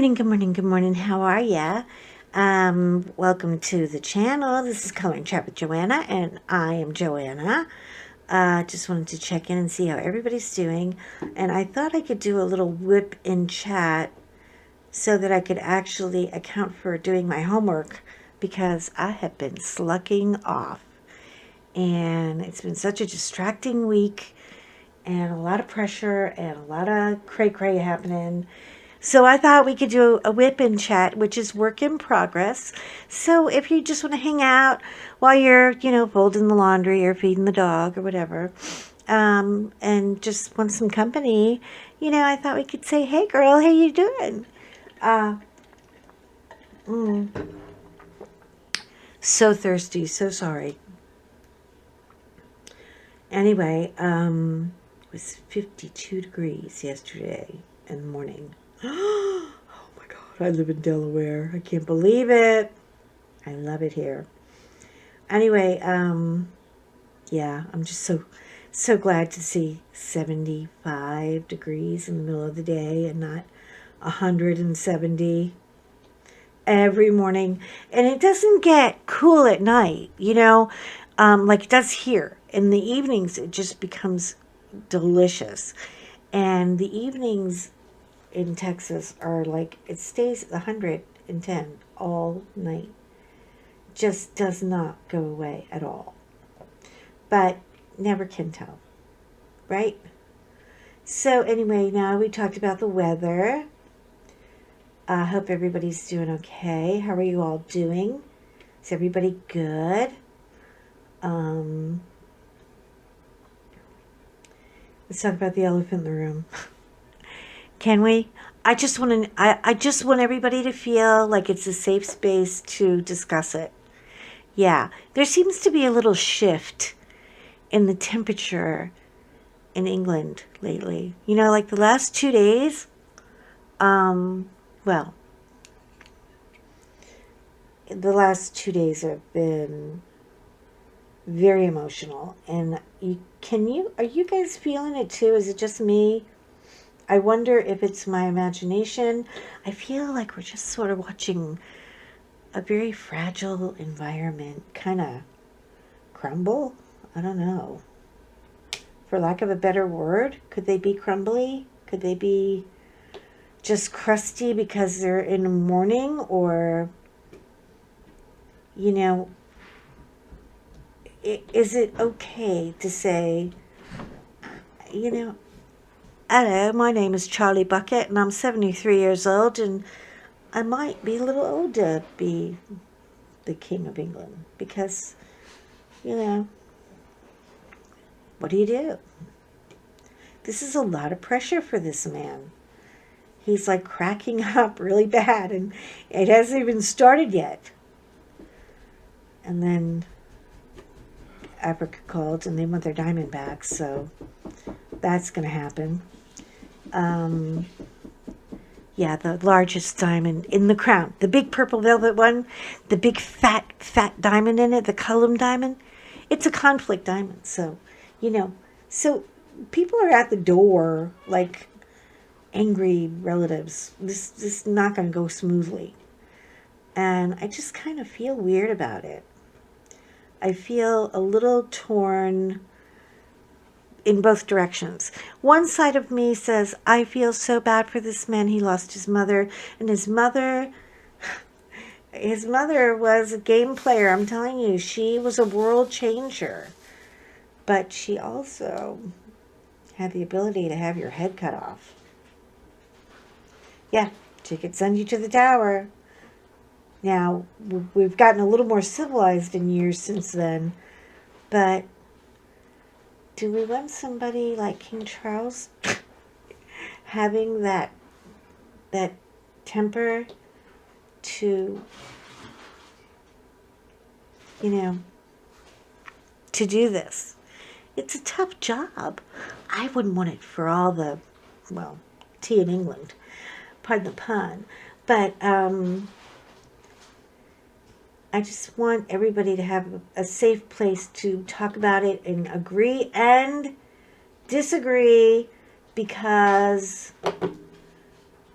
morning, good morning, good morning. How are ya? Welcome to the channel. This is Color and Chat with Joanna, and I am Joanna. Just wanted to check in and see how everybody's doing. And I thought I could do a little whip in chat so that I could actually account for doing my homework because I have been slacking off. And it's been such a distracting week and a lot of pressure and a lot of cray-cray happening. So I thought we could do a whip in chat, which is work in progress. So if you just want to hang out while you're, folding the laundry or feeding the dog or whatever, and just want some company, I thought we could say, "Hey, girl, how you doing?" Uh, mm, so thirsty, so sorry. Anyway, it was 52 degrees yesterday in the morning. Oh my God, I live in Delaware. I can't believe it. I love it here. Anyway, yeah, I'm just so glad to see 75 degrees in the middle of the day and not 170 every morning. And it doesn't get cool at night, like it does here. In the evenings, it just becomes delicious. And the evenings in Texas are like, it stays 110 all night. Just does not go away at all. But never can tell, right? So anyway, now we talked about the weather. I hope everybody's doing okay. How are you all doing? Is everybody good? Let's talk about the elephant in the room. Can we? I just want everybody to feel like it's a safe space to discuss it. Yeah, there seems to be a little shift in the temperature in England lately. Like the last 2 days, well, the last 2 days have been very emotional. And are you guys feeling it too? Is it just me? I wonder if it's my imagination. I feel like we're just sort of watching a very fragile environment kind of crumble. I don't know. For lack of a better word, could they be crumbly? Could they be just crusty because they're in mourning? Or, is it okay to say, hello, my name is Charlie Bucket and I'm 73 years old and I might be a little old to be the King of England because, what do you do? This is a lot of pressure for this man. He's like cracking up really bad and it hasn't even started yet. And then Africa called and they want their diamond back, so that's going to happen. Yeah, the largest diamond in the crown. The big purple velvet one, the big fat diamond in it, the Cullum diamond. It's a conflict diamond, so, So people are at the door like angry relatives. This is not going to go smoothly. And I just kind of feel weird about it. I feel a little torn in both directions. One side of me says, I feel so bad for this man. He lost his mother, and his mother was a game player. I'm telling you, she was a world changer. But she also had the ability to have your head cut off. Yeah, she could send you to the tower. Now, we've gotten a little more civilized in years since then, but do we want somebody like King Charles having that temper to, to do this? It's a tough job. I wouldn't want it for all the, tea in England. Pardon the pun. But I just want everybody to have a safe place to talk about it and agree and disagree, because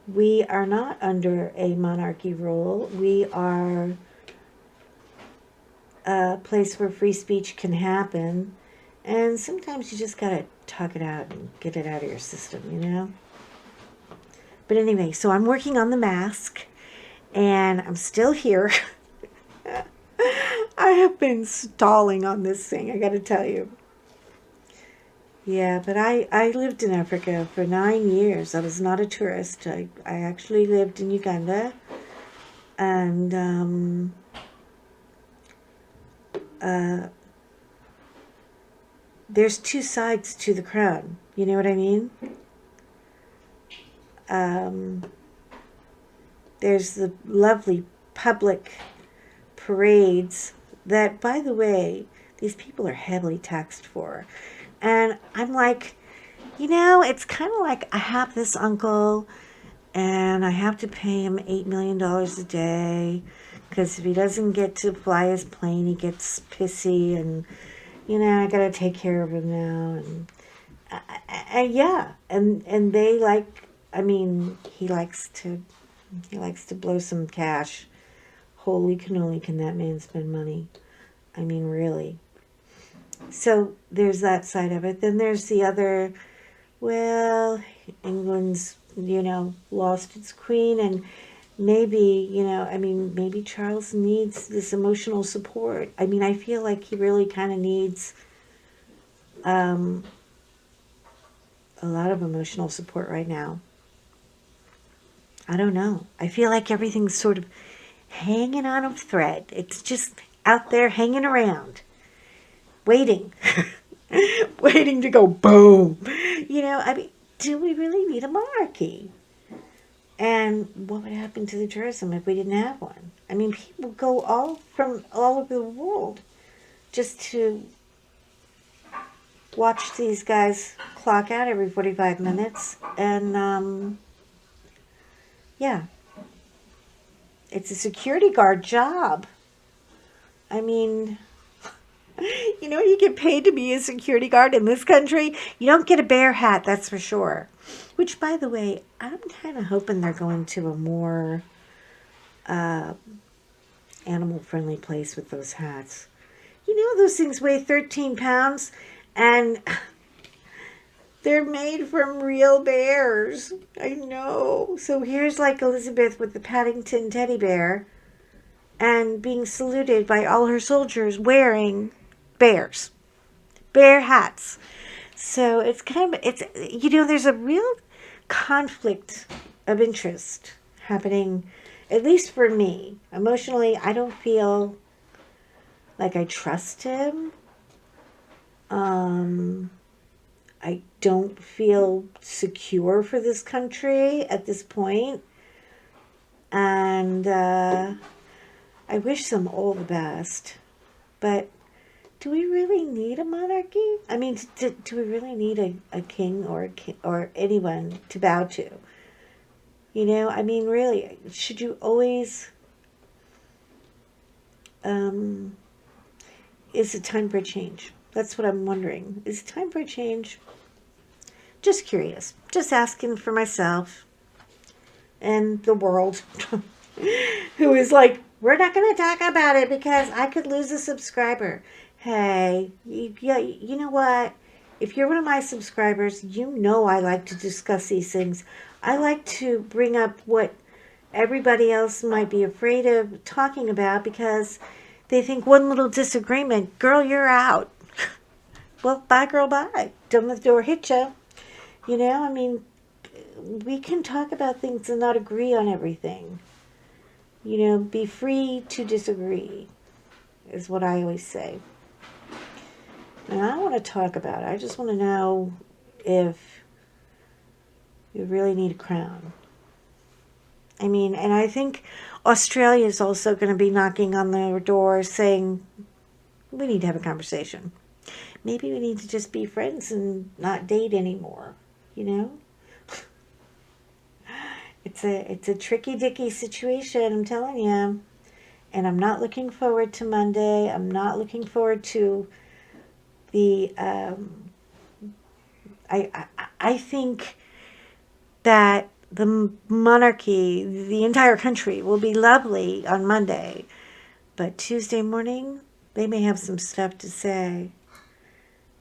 We are not under a monarchy rule. We are a place where free speech can happen. And sometimes you just gotta talk it out and get it out of your system, you know? But anyway, so I'm working on the mask and I'm still here. I have been stalling on this thing, I gotta tell you. Yeah, but I lived in Africa for 9 years. I was not a tourist. I actually lived in Uganda. And uh, there's two sides to the crown. You know what I mean? Um, there's the lovely public parades that, by the way, these people are heavily taxed for. And I'm like, it's kind of like I have this uncle and I have to pay him $8 million a day because if he doesn't get to fly his plane, he gets pissy and, I got to take care of him now. And yeah, and they like, he likes to blow some cash. Holy cannoli, can that man spend money? I mean, really. So there's that side of it. Then there's the other, well, England's, lost its queen and maybe, maybe Charles needs this emotional support. I mean, I feel like he really kind of needs um, a lot of emotional support right now. I don't know. I feel like everything's sort of hanging on a thread. It's just out there hanging around, waiting, waiting to go boom. Do we really need a monarchy? And what would happen to the tourism if we didn't have one? I mean, people go from all over the world just to watch these guys clock out every 45 minutes. And, yeah, it's a security guard job. I mean, you get paid to be a security guard in this country. You don't get a bear hat, that's for sure. Which, by the way, I'm kind of hoping they're going to a more animal-friendly place with those hats. Those things weigh 13 pounds, and they're made from real bears. I know. So here's like Elizabeth with the Paddington teddy bear and being saluted by all her soldiers wearing bear hats. So it's there's a real conflict of interest happening, at least for me. Emotionally, I don't feel like I trust him. I don't feel secure for this country at this point. And I wish them all the best. But do we really need a monarchy? I mean, do we really need a king or anyone to bow to? I mean, really, should you always... is it time for a change? That's what I'm wondering. Is it time for a change? Just curious. Just asking for myself and the world who is like, we're not going to talk about it because I could lose a subscriber. Hey, you know what? If you're one of my subscribers, I like to discuss these things. I like to bring up what everybody else might be afraid of talking about because they think one little disagreement, girl, you're out. Well, bye, girl, bye. Don't let the door hit you. I mean, we can talk about things and not agree on everything. Be free to disagree is what I always say. And I want to talk about it. I just want to know if you really need a crown. I mean, and I think Australia is also going to be knocking on their door saying, we need to have a conversation. Maybe we need to just be friends and not date anymore, It's a tricky dicky situation, I'm telling you. And I'm not looking forward to Monday. I'm not looking forward to the I think that the monarchy, the entire country will be lovely on Monday. But Tuesday morning, they may have some stuff to say.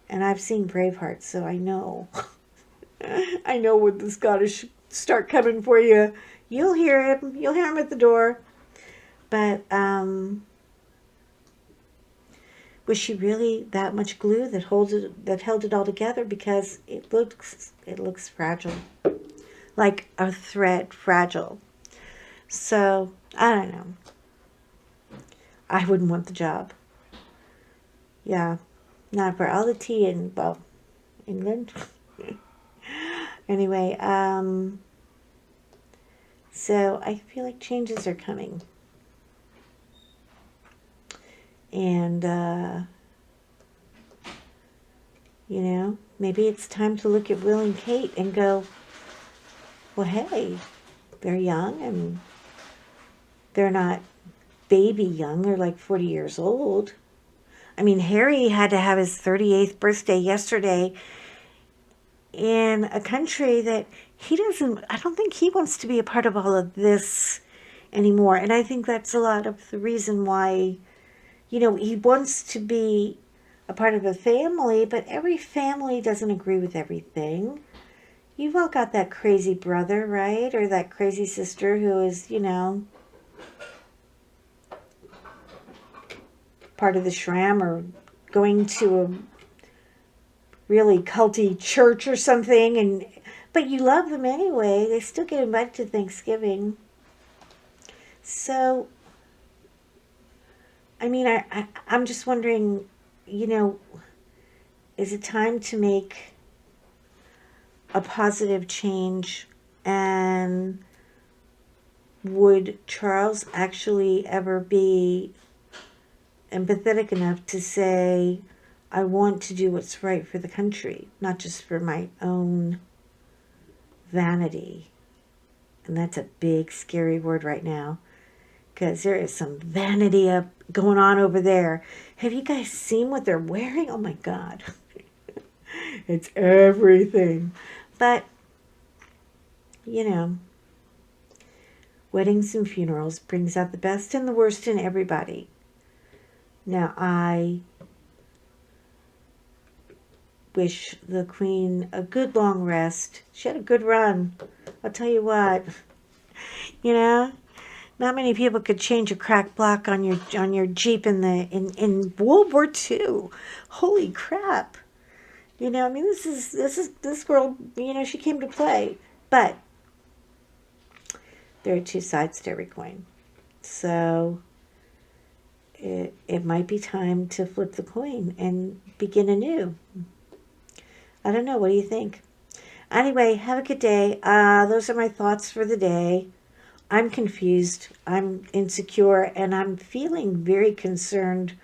And I've seen Braveheart, so I know. I know when the Scottish start coming for you. You'll hear him. You'll hear him at the door. But was she really that much glue that held it all together? Because it looks fragile, like a thread, fragile. So I don't know. I wouldn't want the job. Yeah, not for all the tea in England. Anyway, so I feel like changes are coming. And, maybe it's time to look at Will and Kate and go, well, hey, they're young and they're not baby young. They're like 40 years old. I mean, Harry had to have his 38th birthday yesterday in a country that I don't think he wants to be a part of all of this anymore. And I think that's a lot of the reason why, he wants to be a part of a family, but every family doesn't agree with everything. You've all got that crazy brother, right? Or that crazy sister who is, part of the shram or going to a really culty church or something, but you love them anyway. They still get invited to Thanksgiving. So, I mean, I'm just wondering, is it time to make a positive change? And would Charles actually ever be empathetic enough to say, I want to do what's right for the country, not just for my own vanity? And that's a big, scary word right now, because there is some vanity going on over there. Have you guys seen what they're wearing? Oh my God. It's everything. But, weddings and funerals brings out the best and the worst in everybody. Now, I wish the Queen a good long rest. She had a good run. I'll tell you what. Not many people could change a cracked block on your Jeep in World War II. Holy crap. I mean, this girl, she came to play. But there are two sides to every coin. So it might be time to flip the coin and begin anew. I don't know. What do you think? Anyway, have a good day. Those are my thoughts for the day. I'm confused. I'm insecure, and I'm feeling very concerned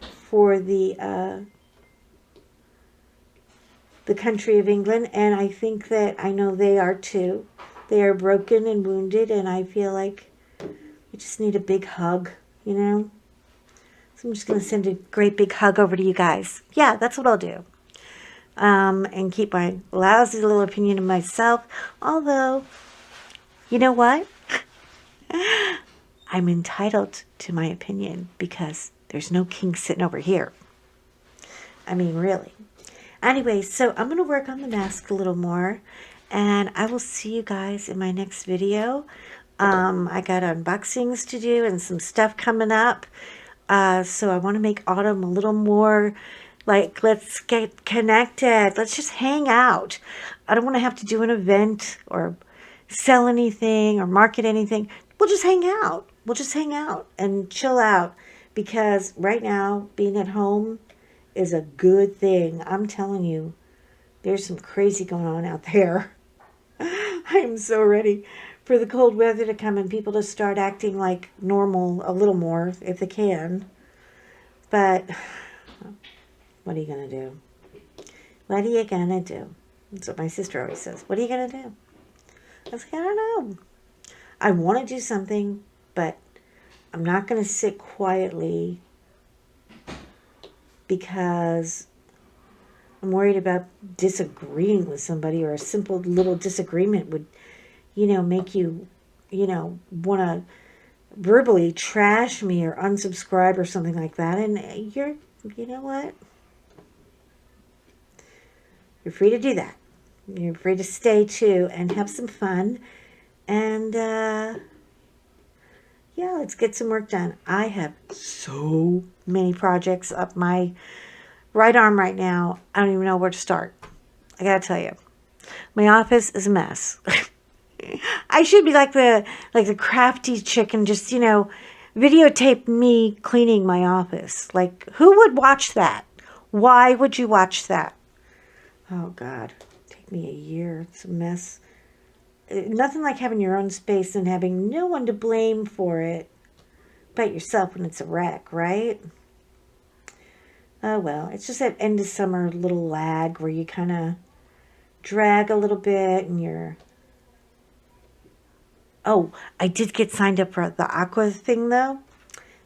for the country of England, and I think that I know they are too. They are broken and wounded, and I feel like we just need a big hug, So I'm just going to send a great big hug over to you guys. Yeah, that's what I'll do. And keep my lousy little opinion of myself. Although, you know what? I'm entitled to my opinion because there's no king sitting over here. I mean, really. Anyway, so I'm going to work on the mask a little more, and I will see you guys in my next video. I got unboxings to do and some stuff coming up. So I want to make autumn a little more like, let's get connected. Let's just hang out. I don't want to have to do an event or sell anything or market anything. We'll just hang out. We'll just hang out and chill out, because right now being at home is a good thing. I'm telling you, there's some crazy going on out there. I am so ready for the cold weather to come and people to start acting like normal a little more if they can. But what are you going to do? What are you going to do? That's what my sister always says. What are you going to do? I was like, I don't know. I want to do something, but I'm not going to sit quietly because I'm worried about disagreeing with somebody, or a simple little disagreement would, make you, want to verbally trash me or unsubscribe or something like that. And you know what? You're free to do that. You're free to stay too and have some fun. And yeah, let's get some work done. I have so many projects up my right arm right now. I don't even know where to start. I gotta tell you, my office is a mess. I should be like the crafty chick and just videotape me cleaning my office. Like, who would watch that? Why would you watch that? Oh God, take me a year. It's a mess. Nothing like having your own space and having no one to blame for it but yourself when it's a wreck, right? Oh well, it's just that end of summer little lag where you kind of drag a little bit and you're... Oh, I did get signed up for the aqua thing though.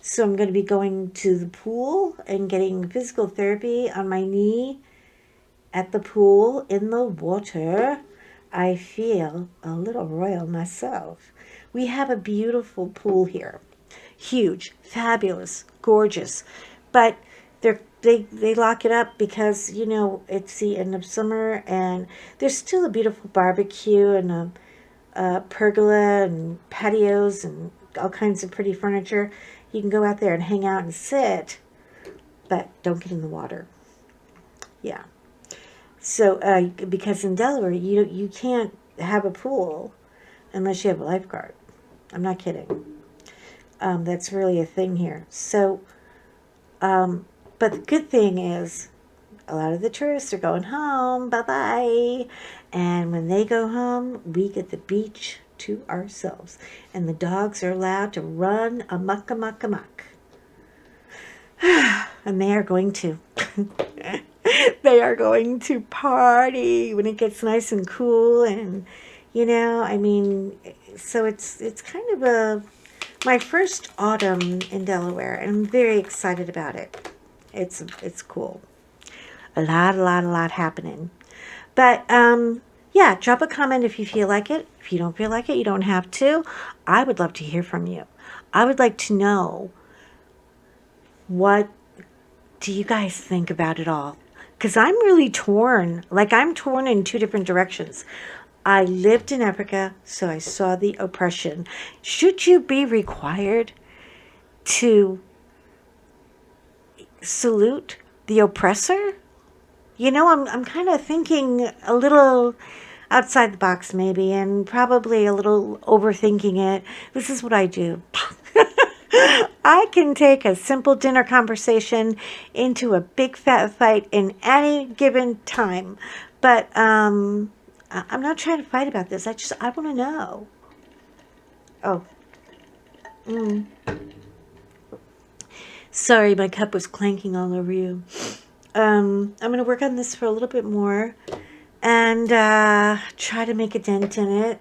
So I'm going to be going to the pool and getting physical therapy on my knee at the pool in the water. I feel a little royal myself. We have a beautiful pool here. Huge, fabulous, gorgeous. But they lock it up because, it's the end of summer and there's still a beautiful barbecue and a pergola and patios and all kinds of pretty furniture. You can go out there and hang out and sit, but don't get in the water. Yeah. So, because in Delaware, you can't have a pool unless you have a lifeguard. I'm not kidding. That's really a thing here. So, but the good thing is, a lot of the tourists are going home. Bye-bye. And when they go home, we get the beach to ourselves. And the dogs are allowed to run amok, amok, amok. And they are going to. They are going to party when it gets nice and cool. And, so it's kind of my first autumn in Delaware. And I'm very excited about it. It's cool. A lot happening. But, yeah, drop a comment if you feel like it. If you don't feel like it, you don't have to. I would love to hear from you. I would like to know, what do you guys think about it all? Because I'm really torn. Like, I'm torn in two different directions. I lived in Africa, so I saw the oppression. Should you be required to salute the oppressor? I'm kind of thinking a little outside the box maybe, and probably a little overthinking it. This is what I do. I can take a simple dinner conversation into a big fat fight in any given time. But I'm not trying to fight about this. I want to know. Oh. Sorry, my cup was clanking all over you. I'm going to work on this for a little bit more and try to make a dent in it.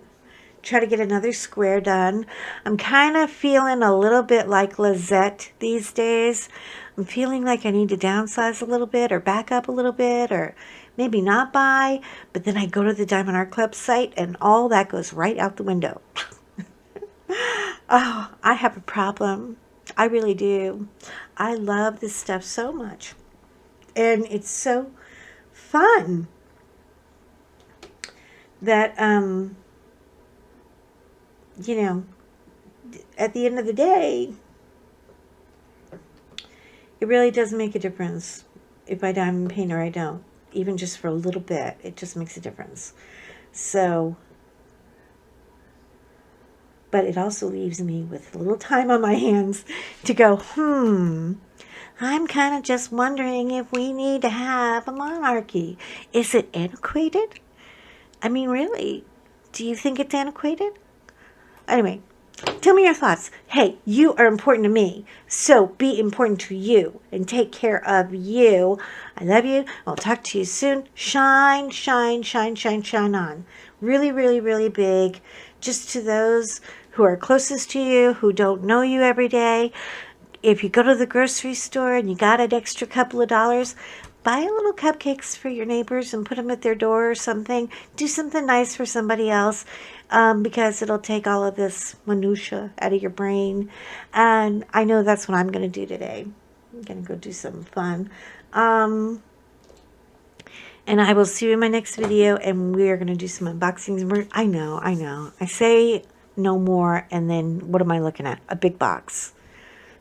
Try to get another square done. I'm kind of feeling a little bit like Lizette these days. I'm feeling like I need to downsize a little bit or back up a little bit or maybe not buy. But then I go to the Diamond Art Club site and all that goes right out the window. Oh, I have a problem. I really do. I love this stuff so much. And it's so fun that, at the end of the day, it really does make a difference if I diamond paint or I don't. Even just for a little bit, it just makes a difference. So, but it also leaves me with a little time on my hands to go, I'm kind of just wondering if we need to have a monarchy. Is it antiquated? I mean, really, do you think it's antiquated? Anyway, tell me your thoughts. Hey, you are important to me, so be important to you and take care of you. I love you. I'll talk to you soon. Shine, shine, shine, shine, shine on. Really, really, really big. Just to those who are closest to you, who don't know you every day. If you go to the grocery store and you got an extra couple of dollars, buy little cupcakes for your neighbors and put them at their door or something. Do something nice for somebody else, because it'll take all of this minutia out of your brain. And I know that's what I'm going to do today. I'm going to go do something fun. And I will see you in my next video, and we are going to do some unboxings. I know. I say no more, and then what am I looking at? A big box.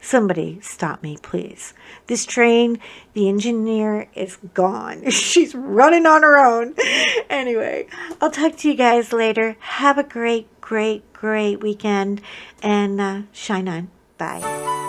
Somebody stop me, please. This train, the engineer is gone. She's running on her own. Anyway, I'll talk to you guys later. Have a great weekend, and shine on. Bye.